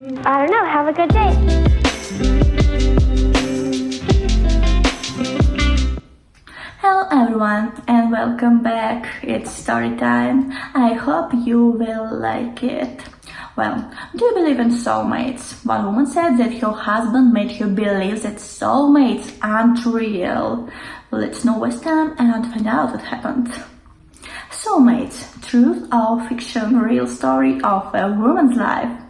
I don't know, have a good day. Hello everyone and welcome back. It's story time. I hope you will like it. Well, do you believe in soulmates? One woman said that her husband made her believe that soulmates aren't real. Let's not waste time and find out what happened. Soulmates, truth or fiction, real story of a woman's life.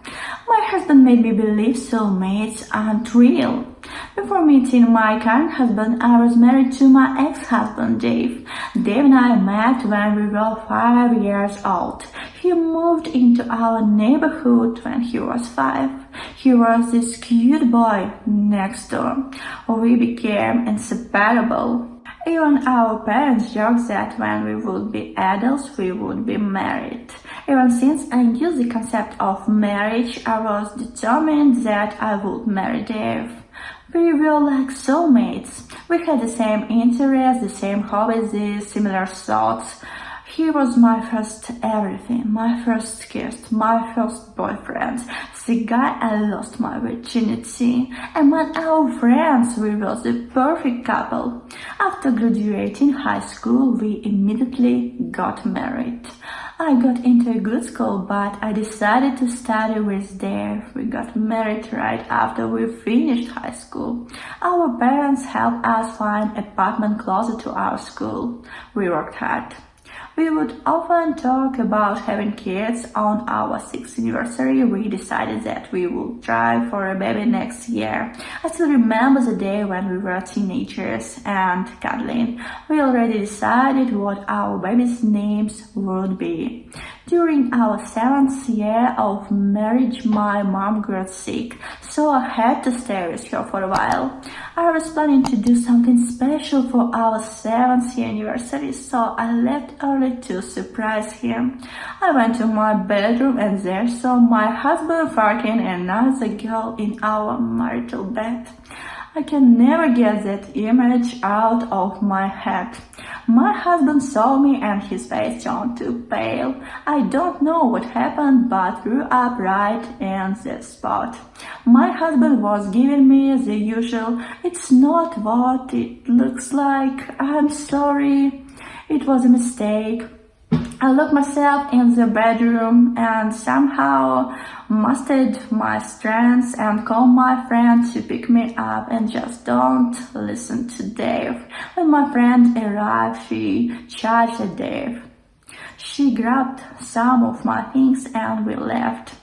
My husband made me believe soulmates aren't real. Before meeting my current husband, I was married to my ex-husband, Dave. Dave and I met when we were 5 years old. He moved into our neighborhood when he was 5. He was this cute boy next door. We became inseparable. Even our parents joked that when we would be adults, we would be married. Ever since I knew the concept of marriage, I was determined that I would marry Dave. We were like soulmates. We had the same interests, the same hobbies, the similar thoughts. He was my first everything, my first kiss, my first boyfriend, the guy I lost my virginity. Among our friends, we were the perfect couple. After graduating high school, we immediately got married. I got into a good school, but I decided to study with Dave. We got married right after we finished high school. Our parents helped us find an apartment closer to our school. We worked hard. We would often talk about having kids. On our 6th anniversary, we decided that we would try for a baby next year. I still remember the day when we were teenagers and cuddling. We already decided what our baby's names would be. During our 7th year of marriage, my mom got sick, so I had to stay with her for a while. I was planning to do something special for our 7th year anniversary, so I left early to surprise him. I went to my bedroom and there saw my husband fucking another girl in our marital bed. I can never get that image out of my head. My husband saw me and his face turned too pale. I don't know what happened, but threw up right in that spot. My husband was giving me the usual, "It's not what it looks like, I'm sorry, it was a mistake." I locked myself in the bedroom and somehow mustered my strength and called my friend to pick me up and just don't listen to Dave. When my friend arrived, she charged at Dave. She grabbed some of my things and we left.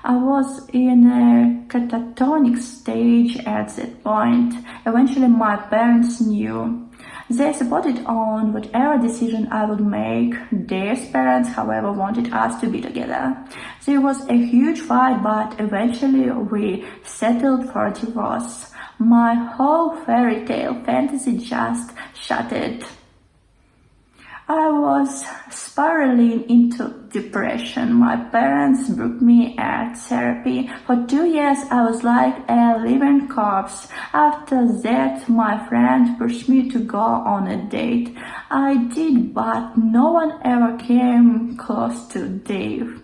I was in a catatonic stage at that point. Eventually my parents knew. They supported on whatever decision I would make. Dave's parents, however, wanted us to be together. There was a huge fight, but eventually we settled for divorce. My whole fairy tale fantasy just shattered. I was spiraling into depression. My parents booked me at therapy. For 2 years, I was like a living corpse. After that, my friend pushed me to go on a date. I did, but no one ever came close to Dave.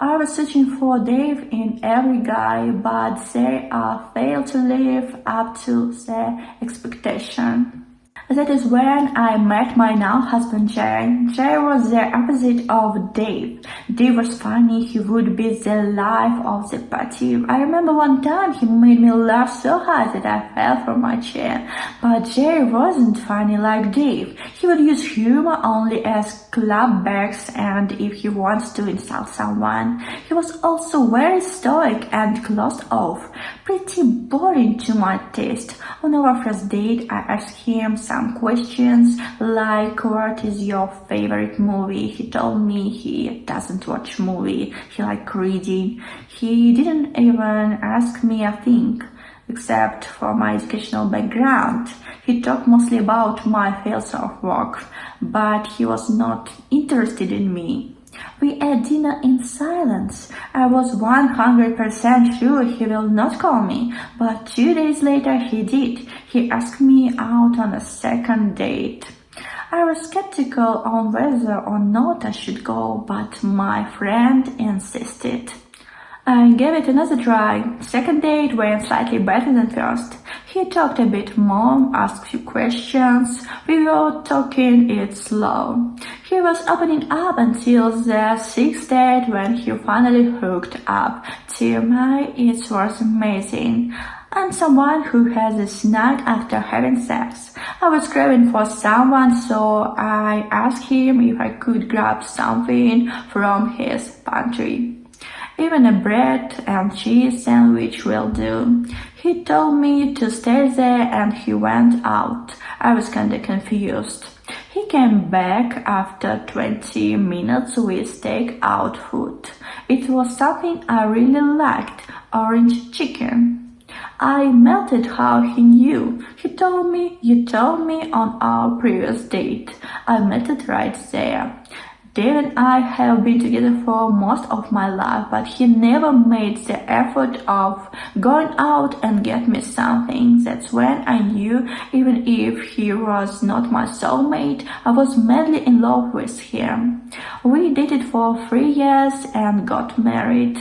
I was searching for Dave in every guy, but they failed to live up to the expectation. That is when I met my now husband Jay. Jay was the opposite of Dave. Dave was funny, he would be the life of the party. I remember one time he made me laugh so hard that I fell from my chair. But Jay wasn't funny like Dave. He would use humor only as clapbacks and if he wants to insult someone. He was also very stoic and closed off. Pretty boring to my taste. On our first date, I asked him some questions like, "What is your favorite movie?" He told me he doesn't watch movie, he likes reading. He didn't even ask me a thing, except for my educational background. He talked mostly about my fields of work, but he was not interested in me. We ate dinner in silence. I was 100% sure he will not call me, but 2 days later he did. He asked me out on a second date. I was skeptical on whether or not I should go, but my friend insisted. I gave it another try. Second date went slightly better than first. He talked a bit more, asked few questions. We were talking it slow. He was opening up until the sixth date when he finally hooked up. TMI, it was amazing. I'm someone who has a snack after having sex. I was craving for someone, so I asked him if I could grab something from his pantry. Even a bread and cheese sandwich will do. He told me to stay there and he went out. I was kinda confused. He came back after 20 minutes with takeout food. It was something I really liked, orange chicken. I melted how he knew. He told me, you told me on our previous date. I melted right there. Dave and I have been together for most of my life, but he never made the effort of going out and get me something. That's when I knew, even if he was not my soulmate, I was madly in love with him. We dated for 3 years and got married.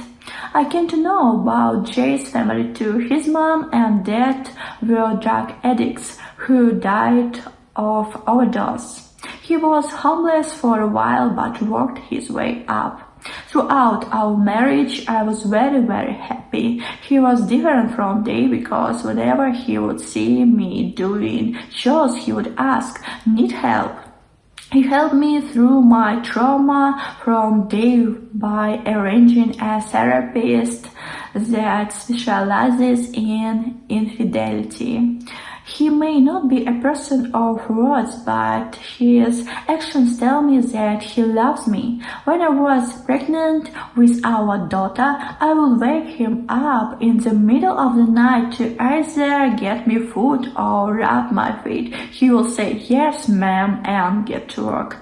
I came to know about Jay's family too. His mom and dad were drug addicts who died of overdose. He was homeless for a while but worked his way up. Throughout our marriage, I was very happy. He was different from Dave because whenever he would see me doing chores, he would ask, "Need help?" He helped me through my trauma from Dave by arranging a therapist that specializes in infidelity. He may not be a person of words, but his actions tell me that he loves me. When I was pregnant with our daughter, I would wake him up in the middle of the night to either get me food or rub my feet. He will say, "Yes, ma'am," and get to work.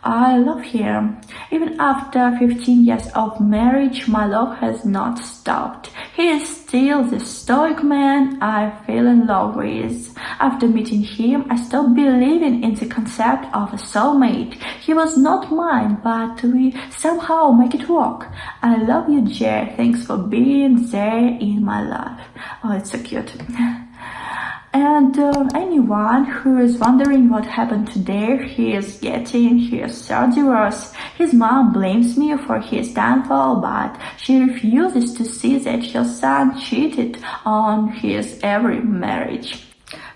I love him. Even after 15 years of marriage, my love has not stopped. He is still the stoic man I fell in love with. After meeting him, I stopped believing in the concept of a soulmate. He was not mine, but we somehow make it work. I love you, Jay. Thanks for being there in my life. Oh, it's so cute. And anyone who is wondering what happened today, he is getting his third divorce. His mom blames me for his downfall, but she refuses to see that her son cheated on his every marriage.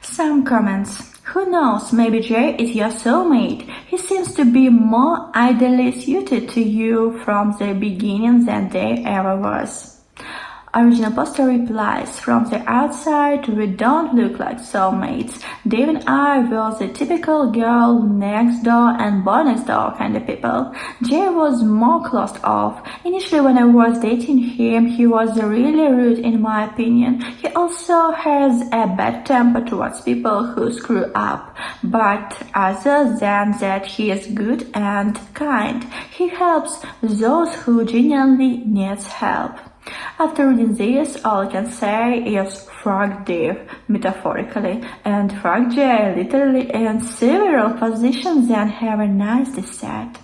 Some comments. Who knows, maybe Jay is your soulmate. He seems to be more ideally suited to you from the beginning than they ever was. Original poster replies, from the outside, we don't look like soulmates. Dave and I were the typical girl next door and boy next door kind of people. Jay was more closed off. Initially when I was dating him, he was really rude in my opinion. He also has a bad temper towards people who screw up. But other than that, he is good and kind. He helps those who genuinely needs help. After reading this, all I can say is frog Dave, metaphorically, and frog Jay, literally, in several positions and have a nice set.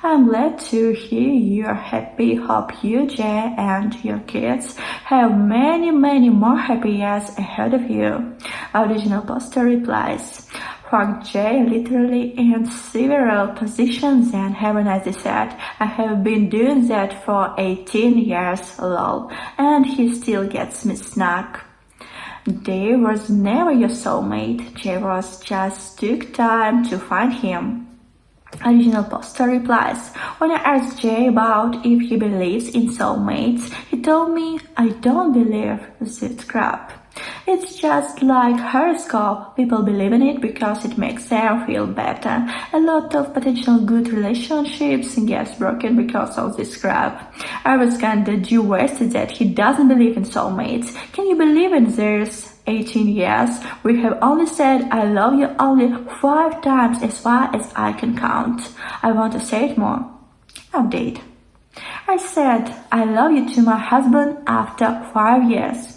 I'm glad to hear you're happy. Hope you, Jay, and your kids have many more happy years ahead of you. Original poster replies, frog Jay, literally in several positions and have a nice set. I have been doing that for 18 years, lol, and he still gets me snack. Dave was never your soulmate. Jay was just took time to find him. Original poster replies, when I asked Jay about if he believes in soulmates, he told me, I don't believe this crap. It's just like horoscope. People believe in it because it makes them feel better. A lot of potential good relationships get broken because of this crap. I was kinda devastated that he doesn't believe in soulmates. Can you believe in this? 18 years, we have only said I love you only 5 times as far as I can count. I want to say it more. Update. I said I love you to my husband after 5 years.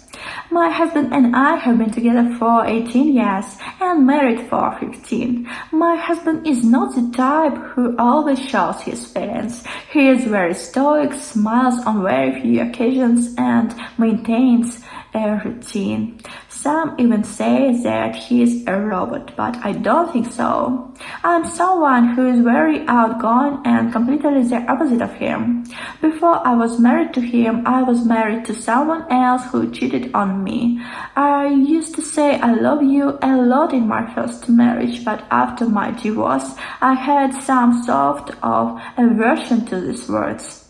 My husband and I have been together for 18 years and married for 15. My husband is not the type who always shows his feelings. He is very stoic, smiles on very few occasions, and maintains a routine. Some even say that he is a robot, but I don't think so. I'm someone who is very outgoing and completely the opposite of him. Before I was married to him, I was married to someone else who cheated on me. I used to say I love you a lot in my first marriage, but after my divorce, I had some sort of aversion to these words.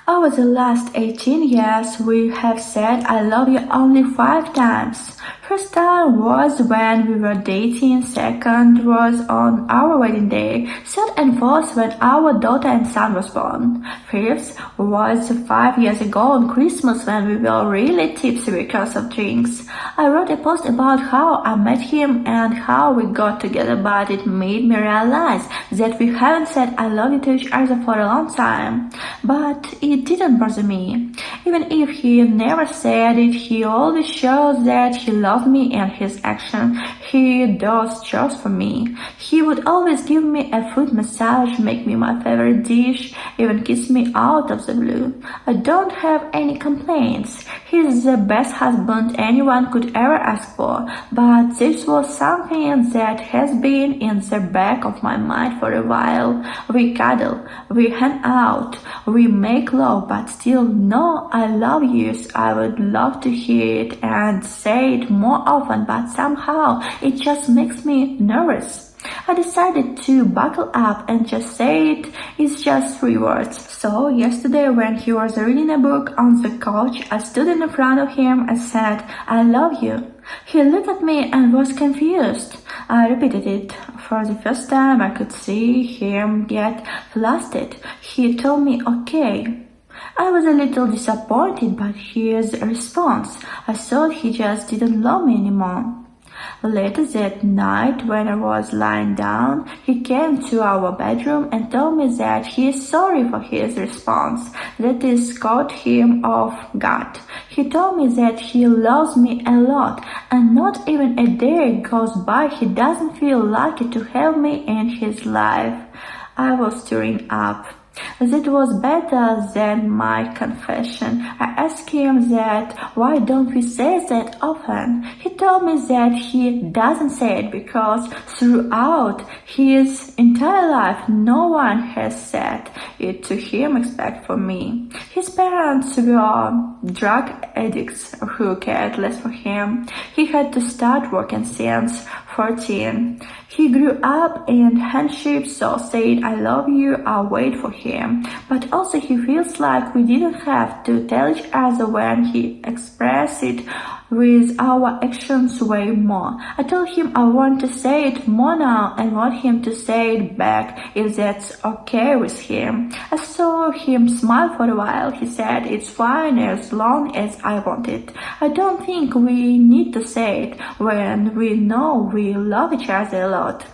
Over the last 18 years, we have said I love you only 5 times. First time was when we were dating, second was on our wedding day, third and fourth when our daughter and son was born. Fifth was 5 years ago on Christmas when we were really tipsy because of drinks. I wrote a post about how I met him and how we got together, but it made me realize that we haven't said I love you to each other for a long time. But it didn't bother me. Even if he never said it, he always shows that he loves me and his action. He does chores for me. He would always give me a foot massage, make me my favorite dish, even kiss me out of the blue. I don't have any complaints. He's the best husband anyone could ever ask for, but this was something that has been in the back of my mind for a while. We cuddle, we hang out, we make love, but still no I love you. I would love to hear it and say it more often, but somehow it just makes me nervous. I decided to buckle up and just say it. It's just 3 words. So yesterday when he was reading a book on the couch, I stood in front of him and said, I love you. He looked at me and was confused. I repeated it. For the first time I could see him get flustered. He told me okay. I was a little disappointed by his response. I thought he just didn't love me anymore. Later that night, when I was lying down, he came to our bedroom and told me that he is sorry for his response, that it caught him off guard. He told me that he loves me a lot, and not even a day goes by he doesn't feel lucky to have me in his life. I was tearing up. That was better than my confession. I asked him that why don't we say that often? He told me that he doesn't say it because throughout his entire life no one has said it to him except for me. His parents were drug addicts who cared less for him. He had to start working since 14. He grew up in handship, so saying I love you are wait for him. But also he feels like we didn't have to tell each other when he expressed it with our actions way more. I told him I want to say it more now and want him to say it back if that's okay with him. I saw him smile for a while. He said it's fine as long as I want it. I don't think we need to say it when we know we love each other a lot.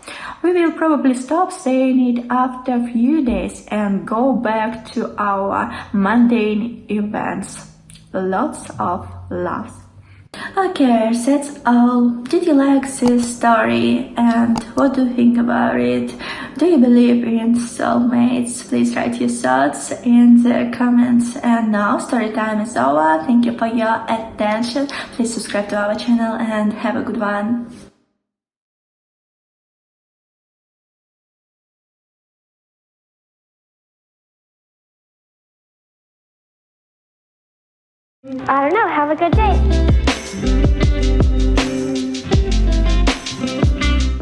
We will probably stop saying it after a few days and go back to our mundane events. Lots of laughs. Okay, that's all. Did you like this story and what do you think about it? Do you believe in soulmates? Please write your thoughts in the comments. And now story time is over. Thank you for your attention. Please subscribe to our channel and have a good one. I don't know, have a good day.